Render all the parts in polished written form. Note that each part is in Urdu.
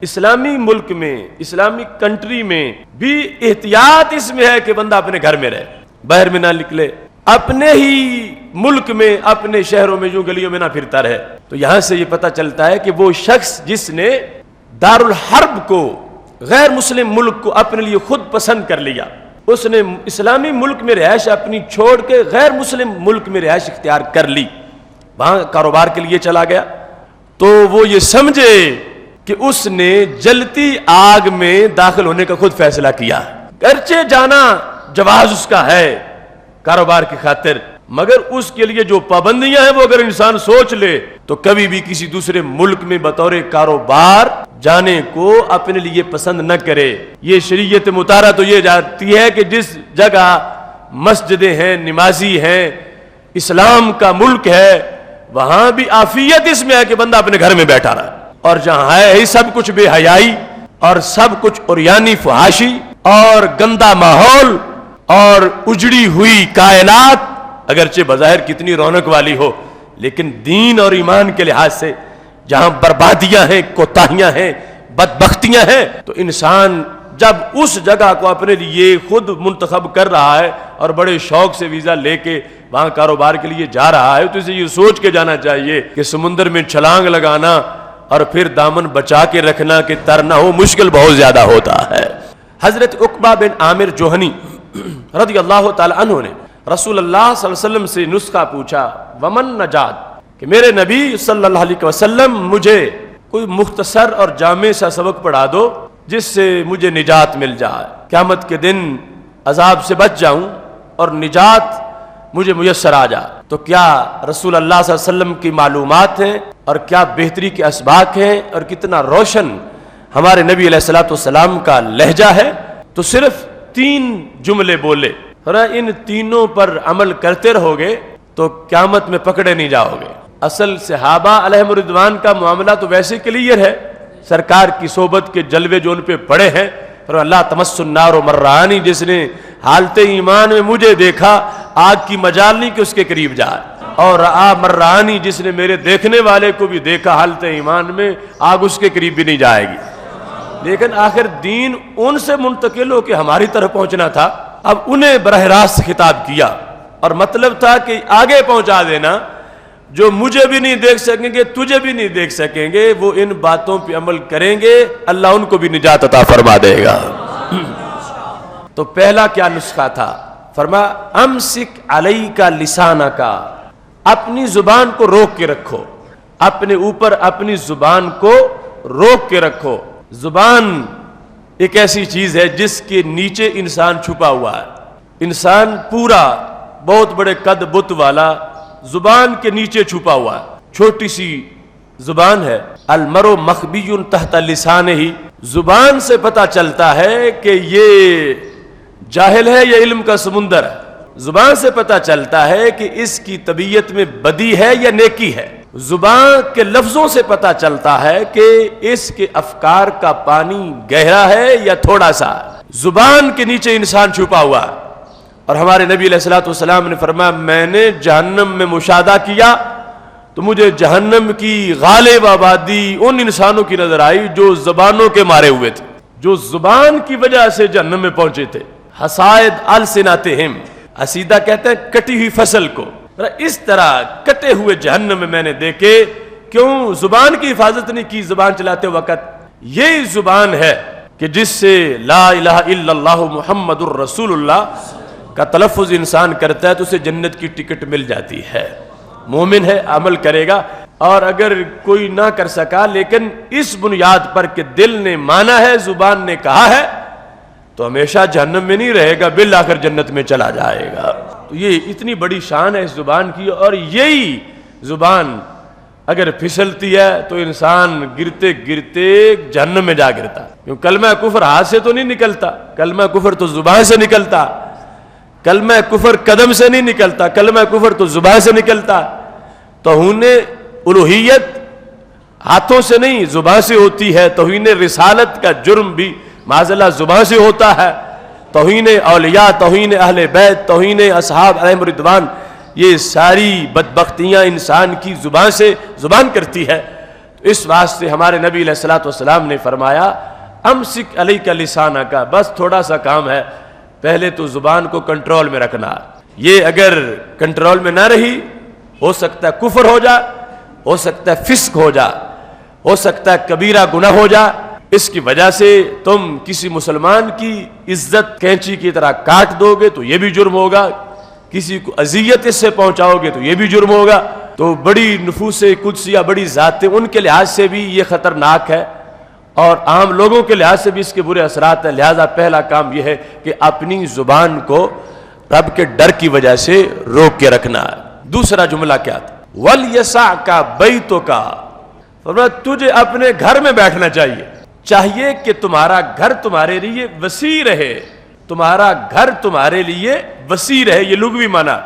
اسلامی ملک میں، اسلامی کنٹری میں بھی احتیاط اس میں ہے کہ بندہ اپنے گھر میں رہے، باہر میں نہ نکلے، اپنے ہی ملک میں، اپنے شہروں میں، یوں گلیوں میں نہ پھرتا رہے۔ تو یہاں سے یہ پتہ چلتا ہے کہ وہ شخص جس نے دارالحرب کو، غیر مسلم ملک کو اپنے لیے خود پسند کر لیا، اس نے اسلامی ملک میں رہائش اپنی چھوڑ کے غیر مسلم ملک میں رہائش اختیار کر لی، وہاں کاروبار کے لیے چلا گیا، تو وہ یہ سمجھے کہ اس نے جلتی آگ میں داخل ہونے کا خود فیصلہ کیا۔ گرچہ جانا جواز اس کا ہے کاروبار کی خاطر، مگر اس کے لیے جو پابندیاں ہیں وہ اگر انسان سوچ لے تو کبھی بھی کسی دوسرے ملک میں بطور کاروبار جانے کو اپنے لیے پسند نہ کرے۔ یہ شریعت مطالعہ تو یہ جاتی ہے کہ جس جگہ مسجدیں ہیں، نمازی ہیں، اسلام کا ملک ہے، وہاں بھی عافیت اس میں ہے کہ بندہ اپنے گھر میں بیٹھا رہا، اور جہاں ہے ہی سب کچھ بے حیائی اور سب کچھ عریانی فحاشی اور گندا ماحول اور اجڑی ہوئی کائنات، اگرچہ بظاہر کتنی رونق والی ہو، لیکن دین اور ایمان کے لحاظ سے جہاں بربادیاں ہیں، کوتاہیاں ہیں، بدبختیاں ہیں، تو انسان جب اس جگہ کو اپنے لیے خود منتخب کر رہا ہے اور بڑے شوق سے ویزا لے کے وہاں کاروبار کے لیے جا رہا ہے، تو اسے یہ سوچ کے جانا چاہیے کہ سمندر میں چھلانگ لگانا اور پھر دامن بچا کے رکھنا کہ تر نہ ہو، مشکل بہت زیادہ ہوتا ہے۔ حضرت عقبہ بن عامر جوہنی رضی اللہ تعالی عنہ نے رسول اللہ صلی اللہ علیہ وسلم سے نسخہ پوچھا، ومن نجات، کہ میرے نبی صلی اللہ علیہ وسلم مجھے کوئی مختصر اور جامع سا سبق پڑھا دو جس سے مجھے نجات مل جائے، قیامت کے دن عذاب سے بچ جاؤں اور نجات مجھے میسر آ جائے۔ تو کیا رسول اللہ صلی اللہ علیہ وسلم کی معلومات ہیں اور کیا بہتری کے اسباق ہیں اور کتنا روشن ہمارے نبی علیہ الصلوۃ والسلام کا لہجہ ہے، تو صرف 3 جملے بولے، ان تینوں پر عمل کرتے رہو گے تو قیامت میں پکڑے نہیں جاؤ گے۔ اصل صحابہ علیہم رضوان کا معاملہ تو ویسے کلیئر ہے، سرکار کی صحبت کے جلوے جو ان پہ پڑے ہیں، پر اللہ تمس النار مرانی، جس نے حالت ایمان میں مجھے دیکھا آگ کی مجال نہیں کہ اس کے قریب جائے، اور رآ مرانی، جس نے میرے دیکھنے والے کو بھی دیکھا حالت ایمان میں، آگ اس کے قریب بھی نہیں جائے گی۔ لیکن آخر دین ان سے منتقل ہو کے ہماری طرف پہنچنا تھا، اب انہیں براہ راست خطاب کیا، اور مطلب تھا کہ آگے پہنچا دینا، جو مجھے بھی نہیں دیکھ سکیں گے، تجھے بھی نہیں دیکھ سکیں گے، وہ ان باتوں پہ عمل کریں گے، اللہ ان کو بھی نجات عطا فرما دے گا۔ تو پہلا کیا نسخہ تھا؟ فرمایا امسک علیک لسانک، اپنی زبان کو روک کے رکھو، اپنے اوپر اپنی زبان کو روک کے رکھو۔ زبان ایک ایسی چیز ہے جس کے نیچے انسان چھپا ہوا ہے، انسان پورا بہت بڑے قد بت والا زبان کے نیچے چھپا ہوا ہے، چھوٹی سی زبان ہے، المرء مخبی تحت لسانہ، زبان سے پتہ چلتا ہے کہ یہ جاہل ہے یا علم کا سمندر ہے، زبان سے پتہ چلتا ہے کہ اس کی طبیعت میں بدی ہے یا نیکی ہے، زبان کے لفظوں سے پتہ چلتا ہے کہ اس کے افکار کا پانی گہرا ہے یا تھوڑا سا۔ زبان کے نیچے انسان چھپا ہوا ہے، اور ہمارے نبی علیہ الصلوۃ والسلام نے فرمایا میں نے جہنم میں مشاہدہ کیا تو مجھے جہنم کی غالب آبادی ان انسانوں کی نظر آئی جو زبانوں کے مارے ہوئے تھے، جو زبان کی وجہ سے جہنم میں پہنچے تھے۔ حصائد السنتہم، حسیدہ کہتے ہیں کٹی ہوئی فصل کو، اس طرح کٹے ہوئے جہنم میں نے دیکھے۔ کیوں زبان کی حفاظت نہیں کی زبان چلاتے وقت؟ یہی زبان ہے کہ جس سے لا الہ الا اللہ محمد الرسول اللہ کا تلفظ انسان کرتا ہے تو اسے جنت کی ٹکٹ مل جاتی ہے۔ مومن ہے، عمل کرے گا، اور اگر کوئی نہ کر سکا لیکن اس بنیاد پر کہ دل نے مانا ہے، زبان نے کہا ہے، تو ہمیشہ جہنم میں نہیں رہے گا، بالآخر جنت میں چلا جائے گا۔ تو یہ اتنی بڑی شان ہے اس زبان کی، اور یہی زبان اگر پھسلتی ہے تو انسان گرتے گرتے جہنم میں جا گرتا، کیوں کلمہ کفر ہاتھ سے تو نہیں نکلتا، کلمہ کفر تو زبان سے نکلتا، کلمہ کفر قدم سے نہیں نکلتا، کلمہ کفر تو زبان سے نکلتا۔ توہین الوہیت ہاتھوں سے نہیں زبان سے ہوتی ہے، توہین رسالت کا جرم بھی معاذ اللہ زبان سے ہوتا ہے، توہین اولیاء، توہین اہل بیت، توہین اصحاب علیہم رضوان، یہ ساری بدبختیاں انسان کی زبان سے زبان کرتی ہے۔ اس واسطے ہمارے نبی علیہ الصلوۃ والسلام نے فرمایا امسک علیک لسانک، بس تھوڑا سا کام ہے، پہلے تو زبان کو کنٹرول میں رکھنا. یہ اگر کنٹرول میں نہ رہی، ہو سکتا ہے کفر ہو جائے، ہو سکتا ہے فسق ہو جائے، ہو سکتا ہے کبیرہ گناہ ہو جائے. اس کی وجہ سے تم کسی مسلمان کی عزت کینچی کی طرح کاٹ دو گے تو یہ بھی جرم ہوگا، کسی کو اذیت اس سے پہنچاؤ گے تو یہ بھی جرم ہوگا. تو بڑی نفوس قدسیہ، بڑی ذاتیں، ان کے لحاظ سے بھی یہ خطرناک ہے اور عام لوگوں کے لحاظ سے بھی اس کے برے اثرات ہیں. لہذا پہلا کام یہ ہے کہ اپنی زبان کو رب کے ڈر کی وجہ سے روک کے رکھنا ہے. دوسرا جملہ کیا تھا؟ وَلْيَسَعْكَ بَيْتُكَ، فرمایا تجھے اپنے گھر میں بیٹھنا چاہیے کہ تمہارا گھر تمہارے لیے وسیع رہے، تمہارا گھر تمہارے لیے وسیع رہے. یہ لغوی معنی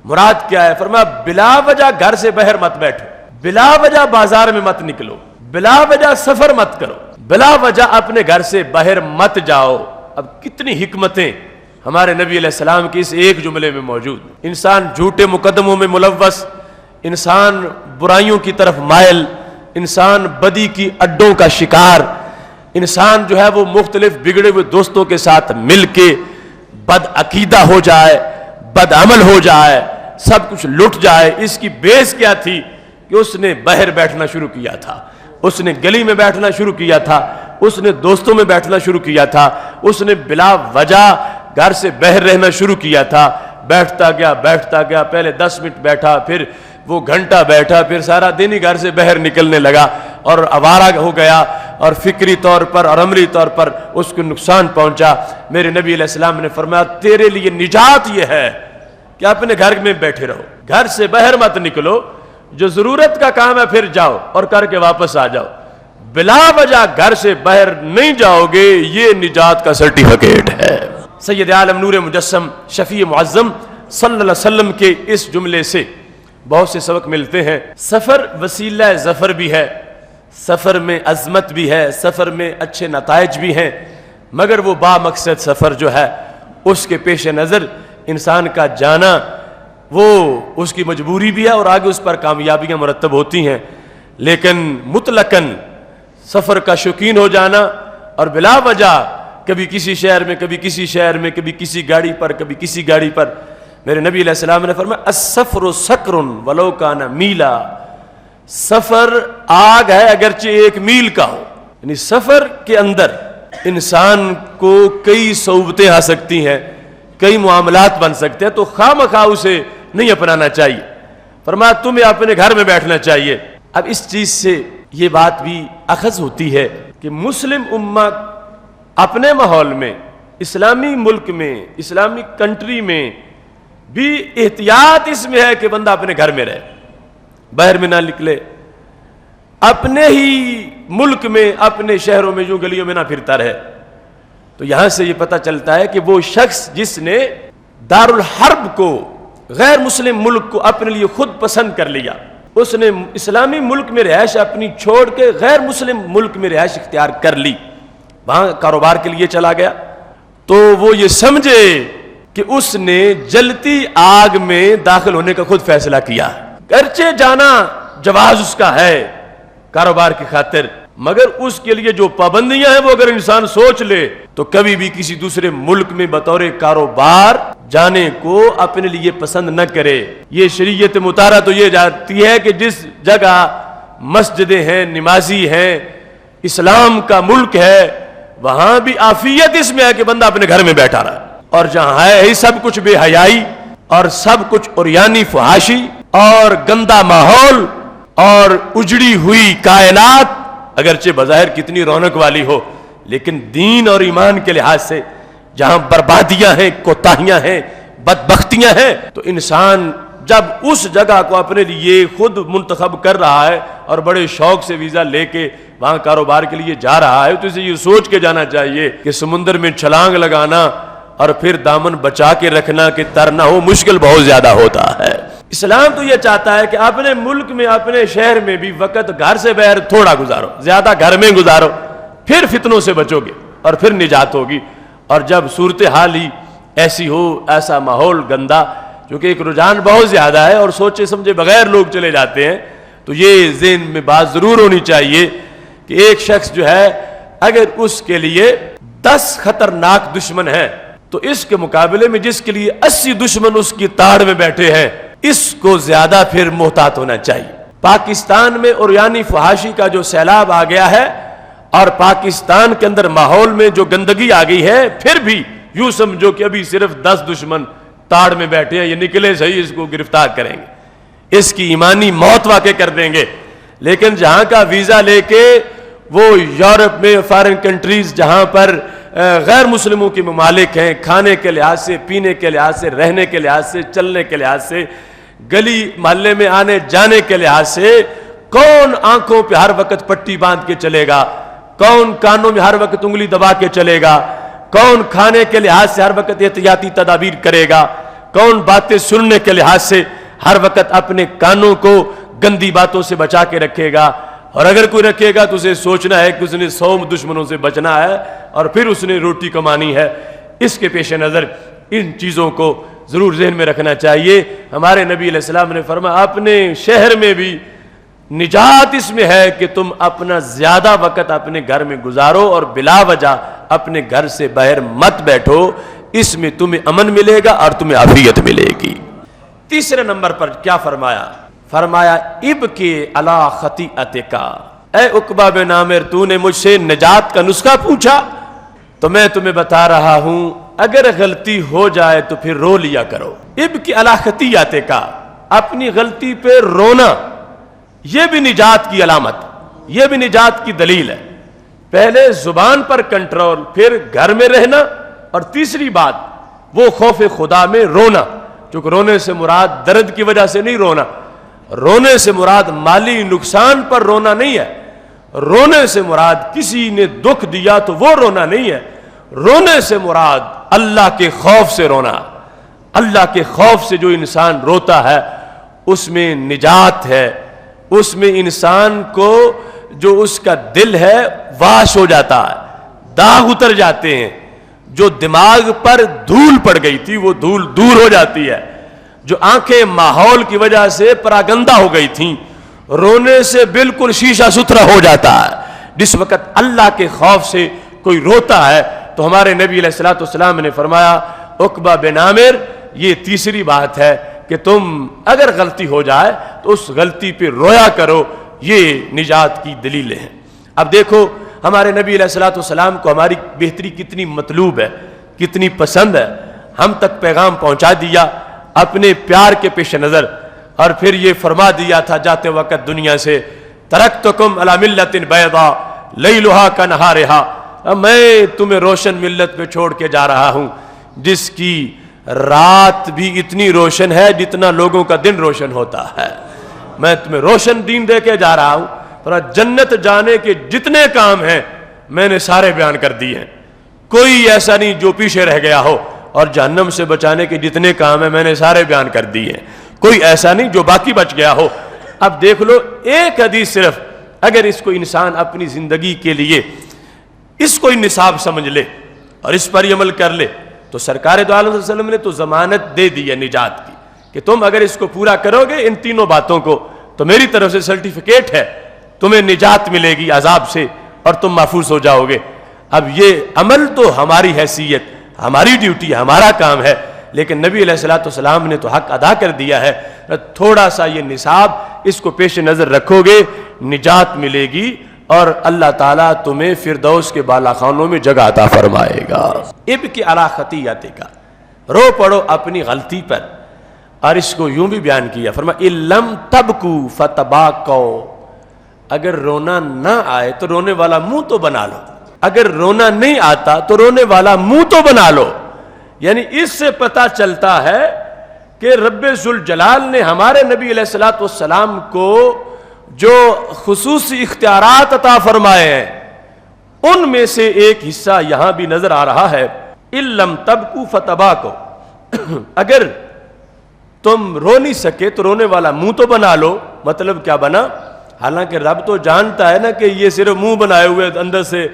مراد کیا ہے؟ فرمایا بلا وجہ گھر سے باہر مت بیٹھو، بلا وجہ بازار میں مت نکلو، بلا وجہ سفر مت کرو، بلا وجہ اپنے گھر سے باہر مت جاؤ. اب کتنی حکمتیں ہمارے نبی علیہ السلام کی اس ایک جملے میں موجود. انسان جھوٹے مقدموں میں ملوث، انسان برائیوں کی طرف مائل، انسان بدی کی اڈوں کا شکار، انسان جو ہے وہ مختلف بگڑے ہوئے دوستوں کے ساتھ مل کے بد عقیدہ ہو جائے، بد عمل ہو جائے، سب کچھ لٹ جائے. اس کی بیس کیا تھی کہ اس نے باہر بیٹھنا شروع کیا تھا، اس نے گلی میں بیٹھنا شروع کیا تھا، اس نے دوستوں میں بیٹھنا شروع کیا تھا، اس نے بلا وجہ گھر سے باہر رہنا شروع کیا تھا. بیٹھتا گیا، پہلے 10 منٹ بیٹھا، پھر وہ گھنٹہ بیٹھا، پھر سارا دن ہی گھر سے باہر نکلنے لگا اور آوارہ ہو گیا اور فکری طور پر اور عملی طور پر اس کو نقصان پہنچا. میرے نبی علیہ السلام نے فرمایا تیرے لیے نجات یہ ہے کہ اپنے گھر میں بیٹھے رہو، گھر سے باہر مت نکلو، جو ضرورت کا کام ہے پھر جاؤ اور کر کے واپس آ جاؤ، بلا وجہ گھر سے باہر نہیں جاؤ گے، یہ نجات کا سرٹیفکیٹ ہے. سید عالم نور مجسم شفیع معظم صلی اللہ علیہ وسلم کے اس جملے سے بہت سے سبق ملتے ہیں. سفر وسیلہ ظفر بھی ہے، سفر میں عظمت بھی ہے، سفر میں اچھے نتائج بھی ہیں، مگر وہ با مقصد سفر جو ہے اس کے پیش نظر انسان کا جانا وہ اس کی مجبوری بھی ہے اور آگے اس پر کامیابیاں مرتب ہوتی ہیں. لیکن مطلقاً سفر کا شوقین ہو جانا اور بلا وجہ کبھی کسی شہر میں، کبھی کسی شہر میں، کبھی کسی گاڑی پر، کبھی کسی گاڑی پر، میرے نبی علیہ السلام نے فرمایا السفر سکر ولو کان میلا، سفر آگ ہے اگرچہ 1 میل کا ہو. یعنی سفر کے اندر انسان کو کئی صعوبتیں آ سکتی ہیں، کئی معاملات بن سکتے ہیں، تو خواہ اسے نہیں اپنانا چاہیے. فرمایا تمہیں اپنے گھر میں بیٹھنا چاہیے. اب اس چیز سے یہ بات بھی اخذ ہوتی ہے کہ مسلم امت اپنے ماحول میں، اسلامی ملک میں، اسلامی کنٹری میں بھی احتیاط اس میں ہے کہ بندہ اپنے گھر میں رہے، باہر میں نہ نکلے، اپنے ہی ملک میں، اپنے شہروں میں، یوں گلیوں میں نہ پھرتا رہے. تو یہاں سے یہ پتہ چلتا ہے کہ وہ شخص جس نے دارالحرب کو، غیر مسلم ملک کو اپنے لیے خود پسند کر لیا، اس نے اسلامی ملک میں رہائش اپنی چھوڑ کے غیر مسلم ملک میں رہائش اختیار کر لی، وہاں کاروبار کے لیے چلا گیا، تو وہ یہ سمجھے کہ اس نے جلتی آگ میں داخل ہونے کا خود فیصلہ کیا. گرچہ جانا جواز اس کا ہے کاروبار کی خاطر، مگر اس کے لیے جو پابندیاں ہیں وہ اگر انسان سوچ لے تو کبھی بھی کسی دوسرے ملک میں بطور کاروبار جانے کو اپنے لیے پسند نہ کرے. یہ شریعت مطالعہ تو یہ جاتی ہے کہ جس جگہ مسجدیں ہیں، نمازی ہیں، اسلام کا ملک ہے، وہاں بھی عافیت اس میں ہے کہ بندہ اپنے گھر میں بیٹھا رہا، اور جہاں ہے ہی سب کچھ بے حیائی اور سب کچھ عریانی فحاشی اور گندا ماحول اور اجڑی ہوئی کائنات، اگرچہ بظاہر کتنی رونق والی ہو، لیکن دین اور ایمان کے لحاظ سے جہاں بربادیاں ہیں، کوتاہیاں ہیں، بدبختیاں ہیں، تو انسان جب اس جگہ کو اپنے لیے خود منتخب کر رہا ہے اور بڑے شوق سے ویزا لے کے وہاں کاروبار کے لیے جا رہا ہے، تو اسے یہ سوچ کے جانا چاہیے کہ سمندر میں چھلانگ لگانا اور پھر دامن بچا کے رکھنا کہ تر نہ ہو، مشکل بہت زیادہ ہوتا ہے. اسلام تو یہ چاہتا ہے کہ اپنے ملک میں، اپنے شہر میں بھی وقت گھر سے باہر تھوڑا گزارو، زیادہ گھر میں گزارو، پھر فتنوں سے بچو گے اور پھر نجات ہوگی. اور جب صورتحال ہی ایسی ہو، ایسا ماحول گندا، کیونکہ ایک رجحان بہت زیادہ ہے اور سوچے سمجھے بغیر لوگ چلے جاتے ہیں، تو یہ ذہن میں بات ضرور ہونی چاہیے کہ ایک شخص جو ہے اگر اس کے لیے 10 خطرناک دشمن ہیں تو اس کے مقابلے میں جس کے لیے 80 دشمن اس کی تاڑ میں بیٹھے ہیں، اس کو زیادہ پھر محتاط ہونا چاہیے۔ پاکستان میں عریانی فحاشی کا جو سیلاب آ گیا ہے اور پاکستان کے اندر ماحول میں جو گندگی آ گئی ہے، پھر بھی یوں سمجھو کہ ابھی صرف 10 دشمن تاڑ میں بیٹھے ہیں، یہ نکلے صحیح اس کو گرفتار کریں گے، اس کی ایمانی موت واقع کر دیں گے۔ لیکن جہاں کا ویزا لے کے وہ یورپ میں فارن کنٹریز جہاں پر غیر مسلموں کے ممالک ہیں، کھانے کے لحاظ سے، پینے کے لحاظ سے، رہنے کے لحاظ سے، چلنے کے لحاظ سے، گلی محلے میں آنے جانے کے لحاظ سے، کون آنکھوں پہ ہر وقت پٹی باندھ کے چلے گا، کون کانوں میں ہر وقت انگلی دبا کے چلے گا، کون کھانے کے لحاظ سے ہر وقت احتیاطی تدابیر کرے گا، کون باتیں سننے کے لحاظ سے ہر وقت اپنے کانوں کو گندی باتوں سے بچا کے رکھے گا، اور اگر کوئی رکھے گا تو اسے سوچنا ہے کہ اس نے 100 دشمنوں سے بچنا ہے اور پھر اس نے روٹی کمانی ہے۔ اس کے پیش نظر ان چیزوں کو ضرور ذہن میں رکھنا چاہیے۔ ہمارے نبی علیہ السلام نے فرمایا اپنے شہر میں بھی نجات اس میں ہے کہ تم اپنا زیادہ وقت اپنے گھر میں گزارو اور بلا وجہ اپنے گھر سے باہر مت بیٹھو، اس میں تمہیں امن ملے گا اور تمہیں عافیت ملے گی۔ تیسرے نمبر پر کیا فرمایا؟ فرمایا ابکی علی خطیئتک، اے عقبہ بن عامر تو نے مجھ سے نجات کا نسخہ پوچھا تو میں تمہیں بتا رہا ہوں اگر غلطی ہو جائے تو پھر رو لیا کرو۔ ابکی علی خطیئتک، اپنی غلطی پہ رونا، یہ بھی نجات کی علامت، یہ بھی نجات کی دلیل ہے۔ پہلے زبان پر کنٹرول، پھر گھر میں رہنا، اور تیسری بات وہ خوف خدا میں رونا، چونکہ رونے سے مراد درد کی وجہ سے نہیں رونا، رونے سے مراد مالی نقصان پر رونا نہیں ہے، رونے سے مراد کسی نے دکھ دیا تو وہ رونا نہیں ہے، رونے سے مراد اللہ کے خوف سے رونا۔ اللہ کے خوف سے جو انسان روتا ہے اس میں نجات ہے، اس میں انسان کو جو اس کا دل ہے واش ہو جاتا ہے، داغ اتر جاتے ہیں، جو دماغ پر دھول پڑ گئی تھی وہ دھول دور ہو جاتی ہے، جو آنکھیں ماحول کی وجہ سے پراگندہ ہو گئی تھیں رونے سے بالکل شیشہ ستھرا ہو جاتا ہے۔ جس وقت اللہ کے خوف سے کوئی روتا ہے تو ہمارے نبی علیہ السلام نے فرمایا عقبہ بن عامر یہ تیسری بات ہے کہ تم اگر غلطی ہو جائے تو اس غلطی پہ رویا کرو، یہ نجات کی دلیلیں ہیں۔ اب دیکھو ہمارے نبی علیہ السلام کو ہماری بہتری کتنی مطلوب ہے، کتنی پسند ہے، ہم تک پیغام پہنچا دیا اپنے پیار کے پیش نظر، اور پھر یہ فرما دیا تھا جاتے وقت دنیا سے ترکتکم علی ملت بیضاء لیلھا کنہارھا، میں تمہیں روشن ملت پہ چھوڑ کے جا رہا ہوں جس کی رات بھی اتنی روشن ہے جتنا لوگوں کا دن روشن ہوتا ہے۔ میں تمہیں روشن دین دے کے جا رہا ہوں، اور جنت جانے کے جتنے کام ہیں میں نے سارے بیان کر دیے ہیں، کوئی ایسا نہیں جو پیچھے رہ گیا ہو، اور جہنم سے بچانے کے جتنے کام ہیں میں نے سارے بیان کر دیے ہیں، کوئی ایسا نہیں جو باقی بچ گیا ہو۔ اب دیکھ لو ایک حدیث صرف اگر اس کو انسان اپنی زندگی کے لیے اس کو نصاب سمجھ لے اور اس پر عمل کر لے تو سرکار دو عالم صلی اللہ علیہ وسلم نے تو ضمانت دے دی ہے نجات کی کہ تم اگر اس کو پورا کرو گے ان تینوں باتوں کو تو میری طرف سے سرٹیفکیٹ ہے، تمہیں نجات ملے گی عذاب سے اور تم محفوظ ہو جاؤ گے۔ اب یہ عمل تو ہماری حیثیت، ہماری ڈیوٹی، ہمارا کام ہے، لیکن نبی علیہ السلام نے تو حق ادا کر دیا ہے، تھوڑا سا یہ نصاب اس کو پیش نظر رکھو گے نجات ملے گی اور اللہ تعالیٰ تمہیں فردوس کے بالا خانوں میں جگہ عطا فرمائے گا۔ ابکی علی خطیئتک، رو پڑو اپنی غلطی پر، اور اس کو یوں بھی بیان کیا فرمایا ان لم تبکوا فتباکوا، اگر رونا نہ آئے تو رونے والا منہ تو بنا لو، اگر رونا نہیں آتا تو رونے والا منہ تو بنا لو۔ یعنی اس سے پتہ چلتا ہے کہ رب ذوالجلال نے ہمارے نبی علیہ السلام کو جو خصوصی اختیارات عطا فرمائے ہیں ان میں سے ایک حصہ یہاں بھی نظر آ رہا ہے ان لم تبکوا فتباکوا، اگر تم رو نہیں سکے تو رونے والا منہ تو بنا لو۔ مطلب کیا بنا؟ حالانکہ رب تو جانتا ہے نا کہ یہ صرف منہ بنائے ہوئے اندر سے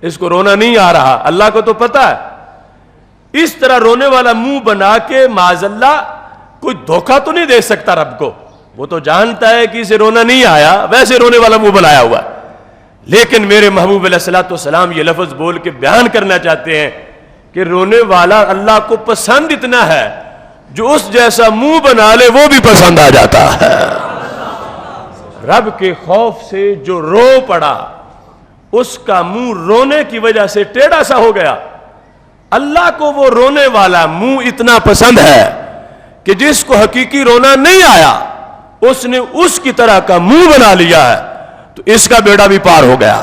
اس کو رونا نہیں آ رہا، اللہ کو تو پتا ہے۔ اس طرح رونے والا منہ بنا کے معاذ اللہ کوئی دھوکہ تو نہیں دے سکتا رب کو، وہ تو جانتا ہے کہ اسے رونا نہیں آیا، ویسے رونے والا منہ بنایا ہوا ہے، لیکن میرے محبوب علیہ الصلوۃ والسلام یہ لفظ بول کے بیان کرنا چاہتے ہیں کہ رونے والا اللہ کو پسند اتنا ہے، جو اس جیسا منہ بنا لے وہ بھی پسند آ جاتا ہے۔ رب کے خوف سے جو رو پڑا، اس کا منہ رونے کی وجہ سے ٹیڑھا سا ہو گیا۔ اللہ کو وہ رونے والا منہ اتنا پسند ہے کہ جس کو حقیقی رونا نہیں آیا، اس نے اس کی طرح کا منہ بنا لیا ہے، تو اس کا بیڑا بھی پار ہو گیا۔